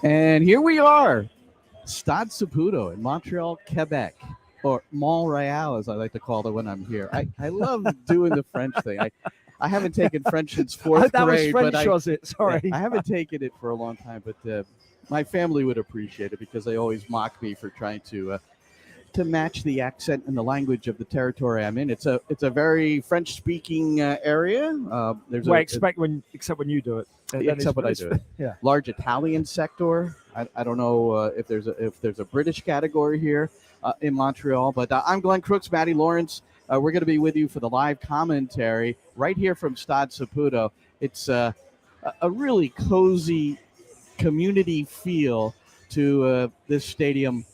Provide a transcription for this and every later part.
And here we are, Stade Saputo in Montreal, Quebec, or Montreal, as I like to call it when I'm here. I love doing the French thing. I haven't taken French since fourth that grade. Was French, but was it? Sorry. I haven't taken it for a long time, but my family would appreciate it because they always mock me for trying to match the accent and the language of the territory I'm in. It's a very French-speaking area. Except when you do it. Except when I do it. Yeah. Large Italian sector. I don't know if there's a British category here in Montreal, but I'm Glenn Crooks, Matty Lawrence. We're going to be with you for the live commentary right here from Stade Saputo. It's a really cozy community feel to this stadium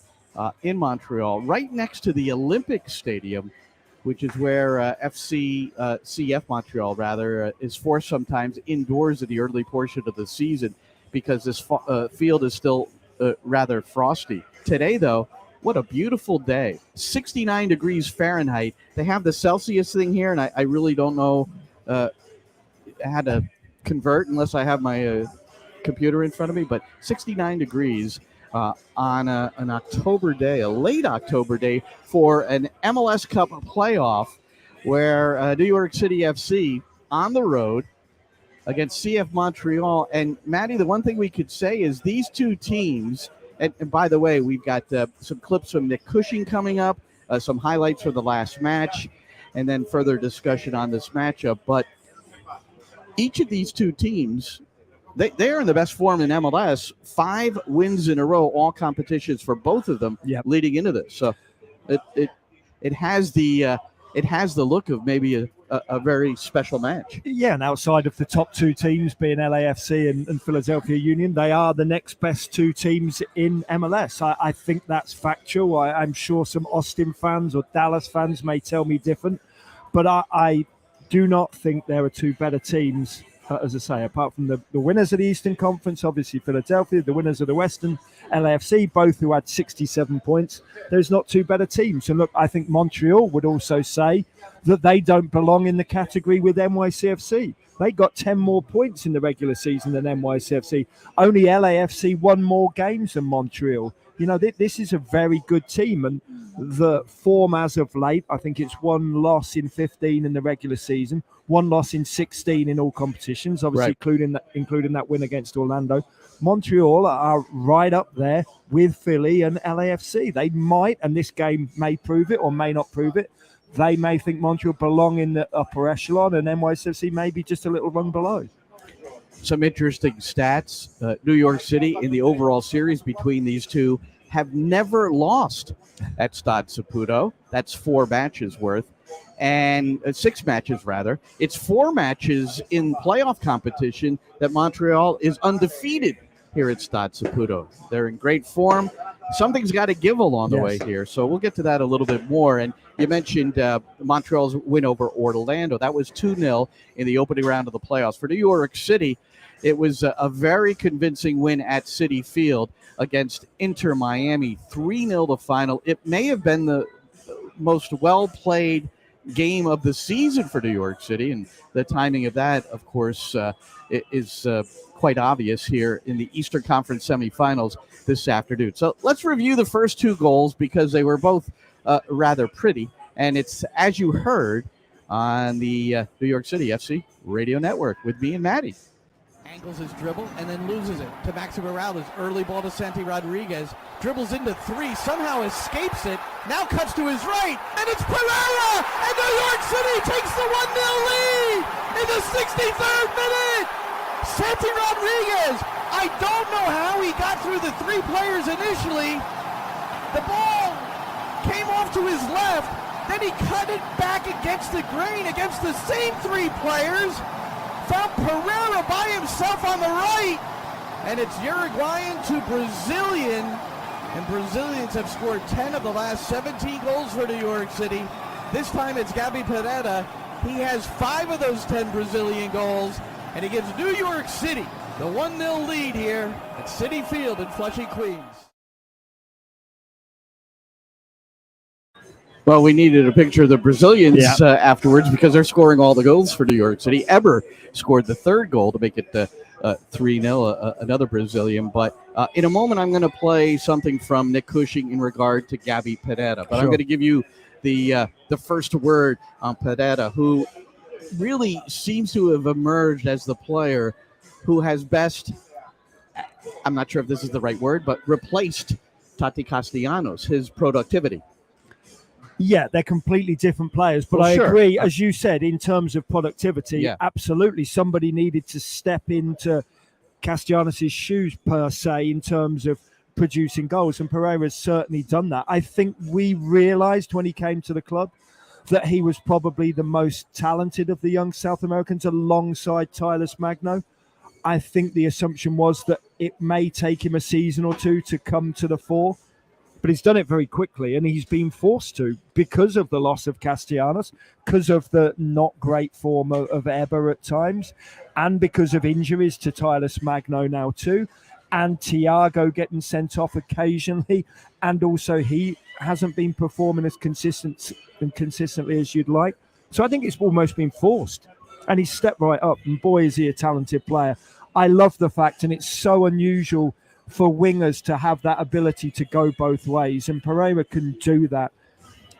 in Montreal, right next to the Olympic Stadium, which is where CF Montreal is forced sometimes indoors in the early portion of the season because this field is still rather frosty. Today, though, what a beautiful day. 69 degrees Fahrenheit. They have the Celsius thing here, and I really don't know how to convert unless I have my computer in front of me, but 69 degrees on an October day, a late October day, for an MLS Cup playoff where New York City FC on the road against CF Montreal. And Matty, the one thing we could say is these two teams, and by the way, we've got some clips from Nick Cushing coming up, some highlights from the last match, and then further discussion on this matchup. But each of these two teams, they're in the best form in MLS. 5 wins in a row, all competitions for both of them leading into this. So it has the look of maybe a very special match. Yeah, and outside of the top 2 teams being LAFC and Philadelphia Union, they are the next best 2 teams in MLS. I think that's factual. I'm sure some Austin fans or Dallas fans may tell me different, but I do not think there are 2 better teams. As I say, apart from the winners of the Eastern Conference, obviously Philadelphia, the winners of the Western, LAFC, both who had 67 points, there's not 2 better teams. And look, I think Montreal would also say that they don't belong in the category with NYCFC. They got 10 more points in the regular season than NYCFC. Only LAFC won more games than Montreal. You know, this is a very good team, and the form as of late, I think it's 1 loss in 15 in the regular season, 1 loss in 16 in all competitions, obviously right, including that win against Orlando. Montreal are right up there with Philly and LAFC. They might, and this game may prove it or may not prove it, they may think Montreal belong in the upper echelon and NYCFC may be just a little rung below. Some interesting stats. New York City in the overall series between these two have never lost at Stade Saputo. That's 4 matches worth, and 6 matches rather. It's 4 matches in playoff competition that Montreal is undefeated here at Stade Saputo. They're in great form. Something's got to give along the way here, so we'll get to that a little bit more. And you mentioned Montreal's win over Orlando. That was 2-0 in the opening round of the playoffs. For New York City, it was a very convincing win at Citi Field against Inter Miami, 3-0 the final. It may have been the most well-played game of the season for New York City, and the timing of that, of course, is quite obvious here in the Eastern Conference semifinals this afternoon. So let's review the first 2 goals because they were both rather pretty, and it's, as you heard, on the New York City FC radio network with me and Matty. Angles his dribble and then loses it to Maxi Morales. Early ball to Santi Rodriguez. Dribbles into 3, somehow escapes it. Now cuts to his right, and it's Pereira! And New York City takes the 1-0 lead in the 63rd minute! Santi Rodriguez, I don't know how he got through the 3 players initially. The ball came off to his left, then he cut it back against the grain against the same 3 players. Found Pereira by himself on the right, and it's Uruguayan to Brazilian, and Brazilians have scored 10 of the last 17 goals for New York City. This time it's Gabi Pereira. He has 5 of those 10 Brazilian goals, and he gives New York City the 1-0 lead here at Citi Field in Flushing, Queens. Well, we needed a picture of the Brazilians afterwards because they're scoring all the goals for New York City. Eber scored the 3rd goal to make it 3-0, another Brazilian. But in a moment, I'm going to play something from Nick Cushing in regard to Gabby Pereira. But I'm going to give you the first word on Pereira, who really seems to have emerged as the player who has best, I'm not sure if this is the right word, but replaced Tati Castellanos, his productivity. Yeah, they're completely different players, but I agree, as you said, in terms of productivity, absolutely somebody needed to step into Castellanos' shoes, per se, in terms of producing goals, and Pereira's certainly done that. I think we realised when he came to the club that he was probably the most talented of the young South Americans alongside Tylus Magno. I think the assumption was that it may take him a season or two to come to the fore, but he's done it very quickly, and he's been forced to because of the loss of Castellanos, because of the not great form of Eber at times, and because of injuries to Tylus Magno now too, and Thiago getting sent off occasionally, and also he hasn't been performing as consistently as you'd like. So I think it's almost been forced, and he's stepped right up, and boy is he a talented player. I love the fact, and it's so unusual for wingers to have that ability to go both ways, and Pereira can do that.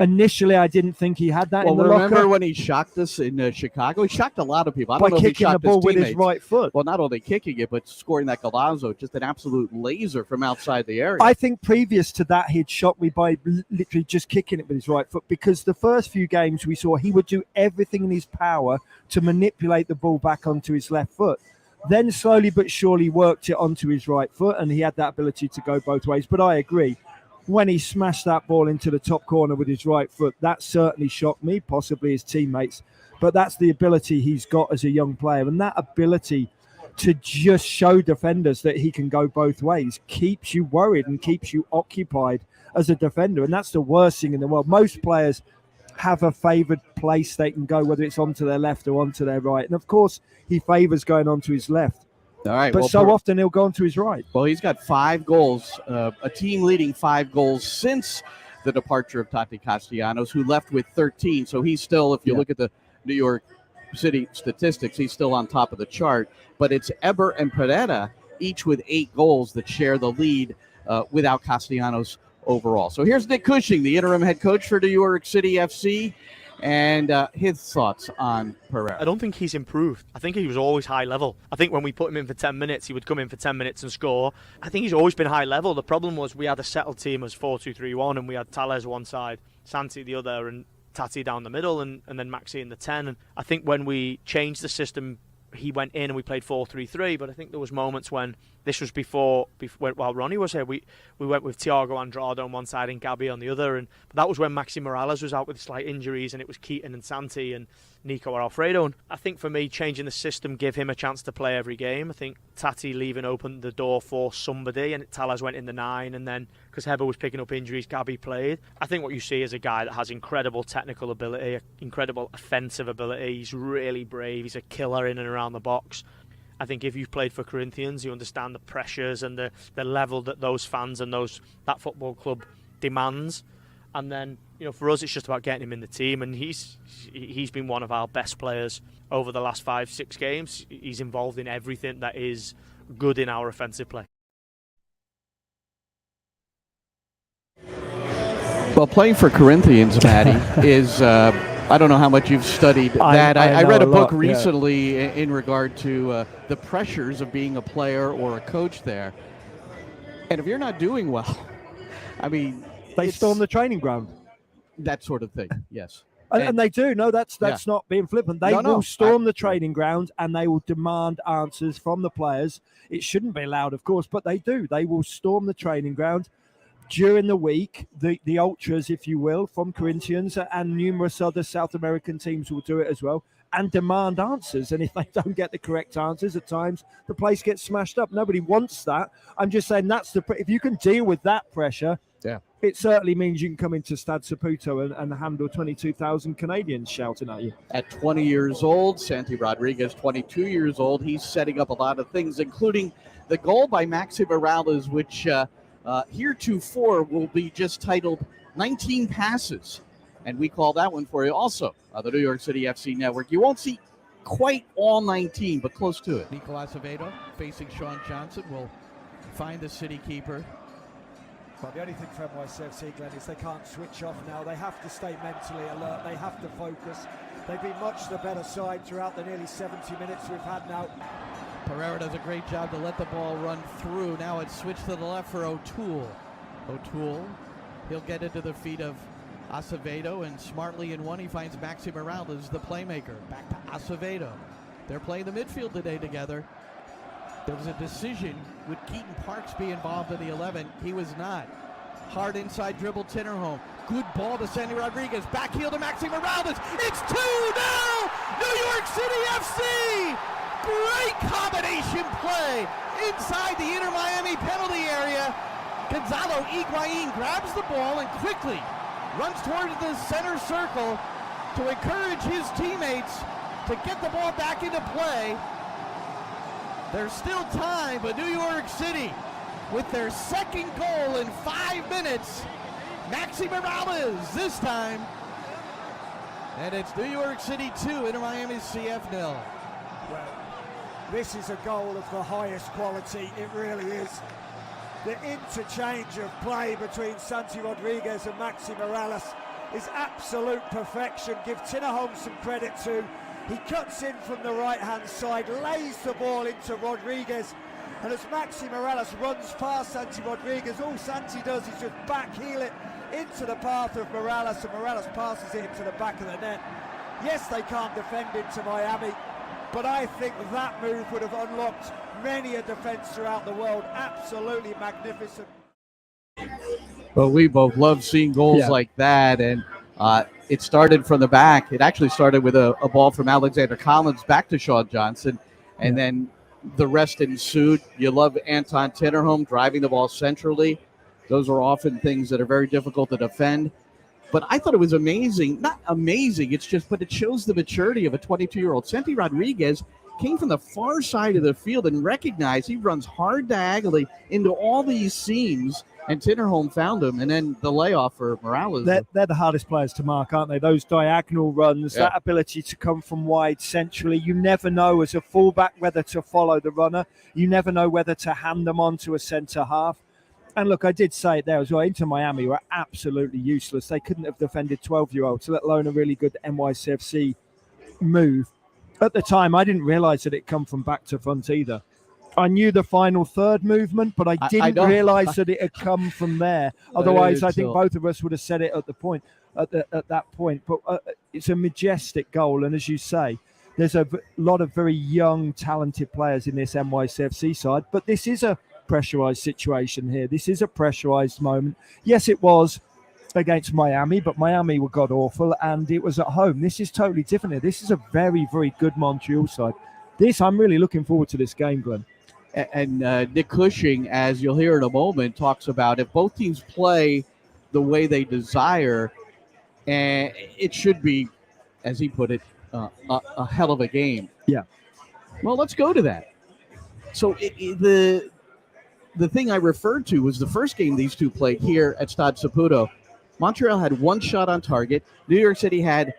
Initially, I didn't think he had that in the locker. Remember when he shocked us in Chicago? He shocked a lot of people. I don't know by kicking the ball with his right foot. Well, not only kicking it, but scoring that golazo, just an absolute laser from outside the area. I think previous to that, he'd shocked me by literally just kicking it with his right foot, because the first few games we saw he would do everything in his power to manipulate the ball back onto his left foot. Then slowly but surely worked it onto his right foot, and he had that ability to go both ways. But I agree, when he smashed that ball into the top corner with his right foot, that certainly shocked me, possibly his teammates. But that's the ability he's got as a young player, and that ability to just show defenders that he can go both ways keeps you worried and keeps you occupied as a defender, and that's the worst thing in the world. Most players have a favoured place they can go, whether it's onto their left or onto their right. And of course, he favours going onto his left. All right. But often he'll go onto his right. Well, he's got 5 goals, a team leading 5 goals since the departure of Tati Castellanos, who left with 13. So he's still, if you look at the New York City statistics, he's still on top of the chart. But it's Eber and Pereira, each with 8 goals, that share the lead without Castellanos overall. So here's Nick Cushing, the interim head coach for New York City FC, and his thoughts on Pereira. I don't think he's improved. I think he was always high level. I think when we put him in for 10 minutes, he would come in for 10 minutes and score. I think he's always been high level. The problem was we had a settled team as 4-2-3-1, and we had Tales one side, Santi the other, and Tati down the middle, and then Maxi in the 10. And I think when we changed the system, he went in and we played 4-3-3, but I think there was moments when this was before while Ronnie was here, we went with Thiago Andrade on one side and Gabby on the other, and that was when Maxi Morales was out with slight injuries, and it was Keaton and Santi and Nico Alfredo. And I think for me, changing the system gave him a chance to play every game. I think Tati leaving opened the door for somebody, and Talas went in the 9, and then because Heber was picking up injuries, Gabby played. I think what you see is a guy that has incredible technical ability, incredible offensive ability. He's really brave. He's a killer in and around the box. I think if you've played for Corinthians, you understand the pressures and the level that those fans and that football club demands. And then, for us, it's just about getting him in the team. And he's been one of our best players over the last 5-6 games. He's involved in everything that is good in our offensive play. Well, playing for Corinthians, Matty, is... I don't know how much you've studied that. I read a book recently in regard to the pressures of being a player or a coach there. And if you're not doing well, I mean... They storm the training ground. That sort of thing, yes. And they do. No, that's not being flippant. They will storm the training ground, and they will demand answers from the players. It shouldn't be allowed, of course, but they do. They will storm the training ground. During the week, the ultras, if you will, from Corinthians and numerous other South American teams will do it as well and demand answers. And if they don't get the correct answers, at times the place gets smashed up. Nobody wants that. I'm just saying if you can deal with that pressure, it certainly means you can come into Stade Saputo and handle 22,000 Canadians shouting at you. At 20 years old, Santi Rodriguez, 22 years old, he's setting up a lot of things, including the goal by Maxi Morales, which heretofore will be just titled 19 passes. And we call that one for you also on the New York City FC Network. You won't see quite all 19, but close to it. Nico Acevedo facing Sean Johnson will find the city keeper. But the only thing for NYCFC, Glenn, is they can't switch off now. They have to stay mentally alert. They have to focus. They've been much the better side throughout the nearly 70 minutes we've had now. Pereira does a great job to let the ball run through. Now it's switched to the left for O'Toole. O'Toole, he'll get into the feet of Acevedo, and smartly in one he finds Maxi Morales, the playmaker. Back to Acevedo. They're playing the midfield today together. There was a decision, would Keaton Parks be involved in the 11? He was not. Hard inside dribble, Tinnerholm. Good ball to Sandy Rodriguez. Back heel to Maxi Morales. It's 2-0! New York City FC! Great combination play inside the Inter Miami penalty area. Gonzalo Higuain grabs the ball and quickly runs towards the center circle to encourage his teammates to get the ball back into play. There's still time, but New York City, with their second goal in 5 minutes, Maxi Morales this time. And it's New York City 2, Inter Miami CF 0. Well, this is a goal of the highest quality, it really is. The interchange of play between Santi Rodriguez and Maxi Morales is absolute perfection. Give Tinnerholm some credit too. He cuts in from the right-hand side, lays the ball into Rodriguez, and as Maxi Morales runs past Santi Rodriguez, all Santi does is just backheel it into the path of Morales, and Morales passes it into the back of the net. Yes, they can't defend into Miami, but I think that move would have unlocked many a defence throughout the world. Absolutely magnificent. Well, we both love seeing goals like that, and it started from the back. It actually started with a ball from Alexander Collins back to Sean Johnson, and then the rest ensued. You love Anton Tinnerholm driving the ball centrally. Those are often things that are very difficult to defend. But I thought it was amazing. Not amazing, it's just, but it shows the maturity of a 22-year-old. Santi Rodriguez came from the far side of the field and recognized he runs hard diagonally into all these seams, and Tinnerholm found him, and then the layoff for Morales. They're the hardest players to mark, aren't they? Those diagonal runs, that ability to come from wide centrally. You never know as a fullback whether to follow the runner. You never know whether to hand them on to a centre half. And look, I did say it there as well. Inter Miami were absolutely useless. They couldn't have defended 12-year-olds, let alone a really good NYCFC move. At the time, I didn't realise that it come from back to front either. I knew the final third movement, but I didn't realise that it had come from there. Otherwise, I think both of us would have said it at that point. But it's a majestic goal, and as you say, there's a lot of very young, talented players in this NYCFC side. But this is a pressurised situation here. This is a pressurised moment. Yes, it was against Miami, but Miami were god-awful, and it was at home. This is totally different here. This is a very, very good Montreal side. I'm really looking forward to this game, Glenn. And Nick Cushing, as you'll hear in a moment, talks about if both teams play the way they desire, and it should be, as he put it, a hell of a game. Yeah. Well, let's go to that. So the thing I referred to was the first game these two played here at Stade Saputo. Montreal had one shot on target. New York City had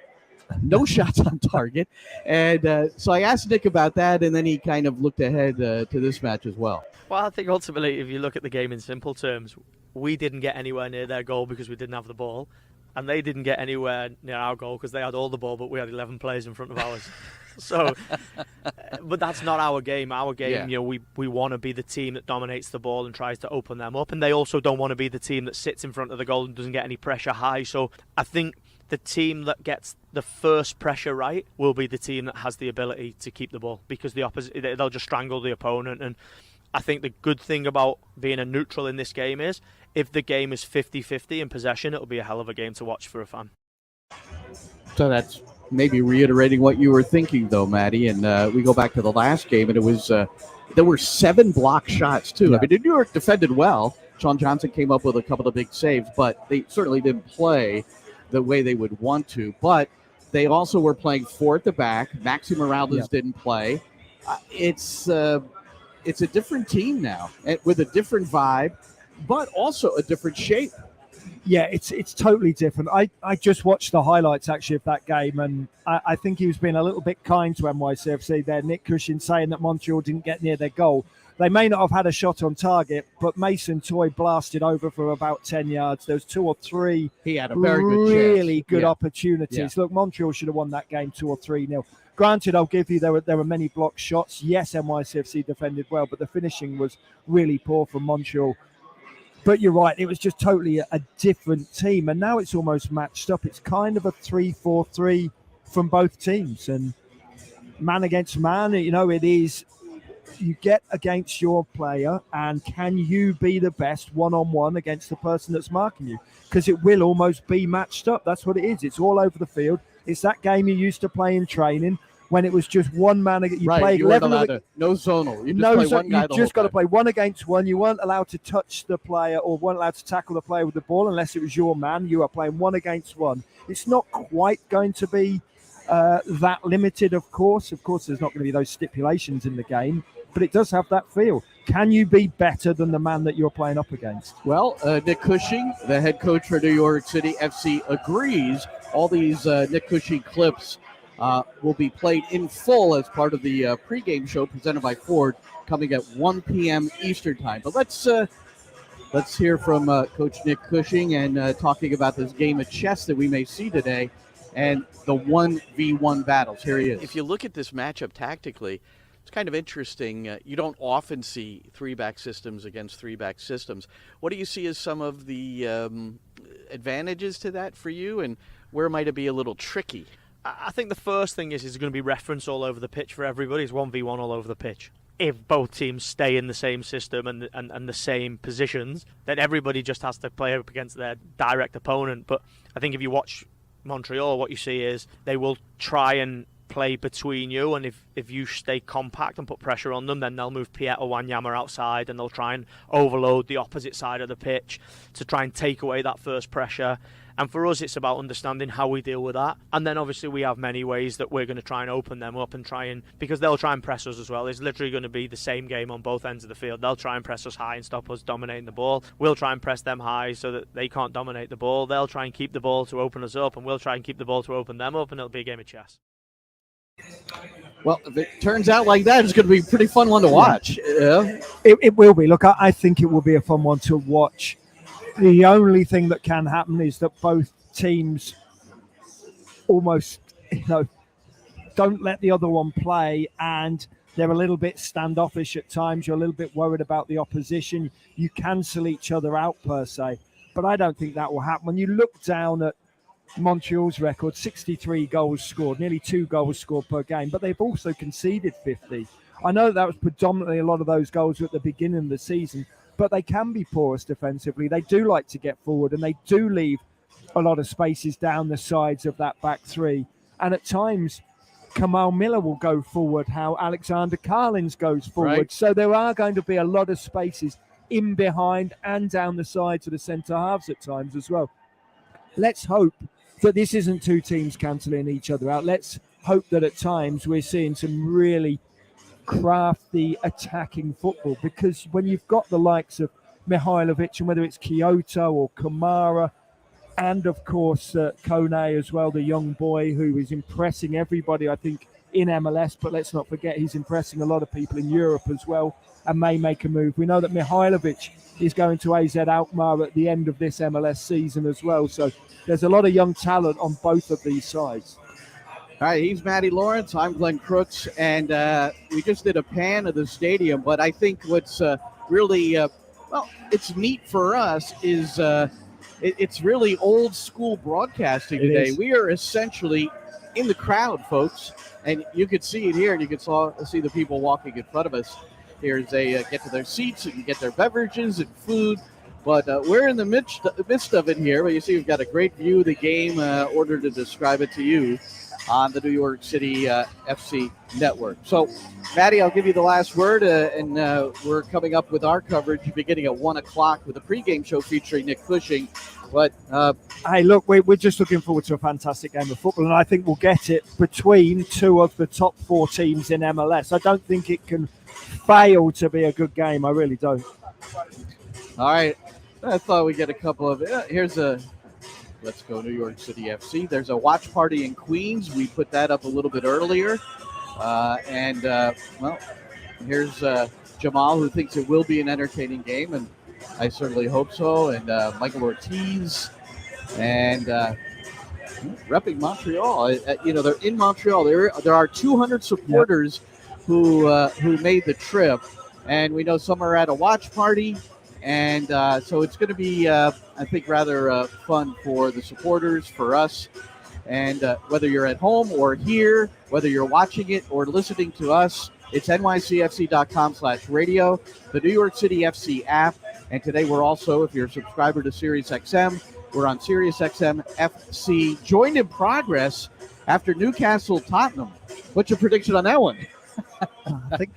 no shots on target. And so I asked Nick about that, and then he kind of looked ahead to this match as well. Well, I think ultimately, if you look at the game in simple terms, we didn't get anywhere near their goal because we didn't have the ball. And they didn't get anywhere near our goal because they had all the ball, but we had 11 players in front of ours. So, but that's not our game. Our game, we want to be the team that dominates the ball and tries to open them up. And they also don't want to be the team that sits in front of the goal and doesn't get any pressure high. So I think the team that gets the first pressure right will be the team that has the ability to keep the ball, because the opposite, they'll just strangle the opponent. And I think the good thing about being a neutral in this game is if the game is 50-50 in possession, it'll be a hell of a game to watch for a fan. So that's maybe reiterating what you were thinking, though, Matty. And we go back to the last game, and it was there were 7 block shots, too. Yeah. I mean, New York defended well. Sean Johnson came up with a couple of big saves, but they certainly didn't play the way they would want to. But they also were playing 4 at the back. Maxi Morales didn't play. It's a different team now with a different vibe, but also a different shape. Yeah, it's totally different. I just watched the highlights actually of that game, and I think he was being a little bit kind to NYCFC there. Nick Cushing saying that Montreal didn't get near their goal. They may not have had a shot on target, but Mason Toy blasted over for about 10 yards. There was 2 or 3 he had a very really good yeah. opportunities. Yeah. Look, Montreal should have won that game 2 or 3-0. Granted, I'll give you there were many blocked shots. Yes, NYCFC defended well, but the finishing was really poor from Montreal. But you're right, it was just totally a different team. And now it's almost matched up. It's kind of a 3-4-3 from both teams. And man against man, it is, you get against your player, and can you be the best one-on-one against the person that's marking you? Because it will almost be matched up. That's what it is. It's all over the field. It's that game you used to play in training when it was just one man. You played you weren't 11 allowed to, no zonal. You just play one guy. You just got to play one against one. You weren't allowed to touch the player or weren't allowed to tackle the player with the ball unless it was your man. You are playing one against one. It's not quite going to be that limited, of course. Of course, there's not going to be those stipulations in the game, but it does have that feel. Can you be better than the man that you're playing up against? Well, Nick Cushing, the head coach for New York City FC, agrees. All these Nick Cushing clips will be played in full as part of the pregame show presented by Ford, coming at 1 p.m. Eastern time. But let's hear from Coach Nick Cushing and talking about this game of chess that we may see today and the 1v1 battles. Here he is. If you look at this matchup tactically, it's kind of interesting. You don't often see 3-back systems against 3-back systems. What do you see as some of the advantages to that for you, and where might it be a little tricky? I think the first thing is going to be reference all over the pitch for everybody. It's 1v1 all over the pitch. If both teams stay in the same system and the same positions, then everybody just has to play up against their direct opponent. But I think if you watch Montreal, what you see is they will try and play between you, and if you stay compact and put pressure on them, then they'll move Piet or Wanyama outside and they'll try and overload the opposite side of the pitch to try and take away that first pressure. And for us, it's about understanding how we deal with that. And then obviously we have many ways that we're going to try and open them up and because they'll try and press us as well. It's literally going to be the same game on both ends of the field. They'll try and press us high and stop us dominating the ball. We'll try and press them high so that they can't dominate the ball. They'll try and keep the ball to open us up, and we'll try and keep the ball to open them up, and it'll be a game of chess. Well, if it turns out like that, it's going to be a pretty fun one to watch. Yeah. It will be. Look, I think it will be a fun one to watch. The only thing that can happen is that both teams almost, don't let the other one play, and they're a little bit standoffish at times. You're a little bit worried about the opposition. You cancel each other out per se, but I don't think that will happen. When you look down at Montreal's record, 63 goals scored, nearly 2 goals scored per game, but they've also conceded 50. I know that was predominantly a lot of those goals were at the beginning of the season, but they can be porous defensively. They do like to get forward, and they do leave a lot of spaces down the sides of that back three. And at times, Kamal Miller will go forward, how Alexander Carlins goes forward. Right. So there are going to be a lot of spaces in behind and down the sides of the centre halves at times as well. Let's hope that this isn't two teams cancelling each other out. Let's hope that at times we're seeing some really crafty attacking football, because when you've got the likes of Mihailovic, and whether it's Kyoto or Kamara, and of course Kone as well, the young boy who is impressing everybody, I think, in MLS, but let's not forget he's impressing a lot of people in Europe as well and may make a move. We know that Mihailovic is going to AZ Alkmaar at the end of this MLS season as well, so there's a lot of young talent on both of these sides. All right, he's Matty Lawrence. I'm Glenn Crooks, and we just did a pan of the stadium. But I think what's really, it's neat for us is it's really old school broadcasting today. We are essentially in the crowd, folks, and you can see it here, and you can see the people walking in front of us here as they get to their seats and get their beverages and food. But we're in the midst of it here. But you see, we've got a great view of the game, order to describe it to you on the New York City FC network. So, Matty, I'll give you the last word, and we're coming up with our coverage beginning at 1 o'clock with a pregame show featuring Nick Cushing. But hey, look, we're just looking forward to a fantastic game of football, and I think we'll get it between two of the top 4 teams in MLS. I don't think it can fail to be a good game. I really don't. All right. I thought we'd get a couple of. Here's a. Let's go New York City FC. There's a watch party in Queens. We put that up a little bit earlier. Well, here's Jamal, who thinks it will be an entertaining game, and I certainly hope so. And Michael Ortiz, and repping Montreal. They're in Montreal. There are 200 supporters who made the trip, and we know some are at a watch party. And so it's going to be, I think, rather fun for the supporters, for us. And whether you're at home or here, whether you're watching it or listening to us, it's nycfc.com/radio, the New York City FC app. And today we're also, if you're a subscriber to SiriusXM, we're on SiriusXM FC. Joined in progress after Newcastle Tottenham. What's your prediction on that one? I think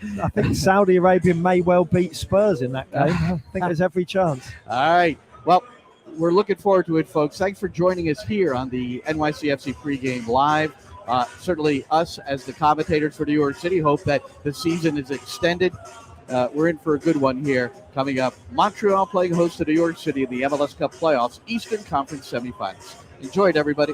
Saudi Arabia may well beat Spurs in that game. I think there's every chance. All right. Well, we're looking forward to it, folks. Thanks for joining us here on the NYCFC Pregame Live. Certainly us as the commentators for New York City hope that the season is extended. We're in for a good one here. Coming up, Montreal playing host to New York City in the MLS Cup playoffs, Eastern Conference semifinals. Enjoy it, everybody.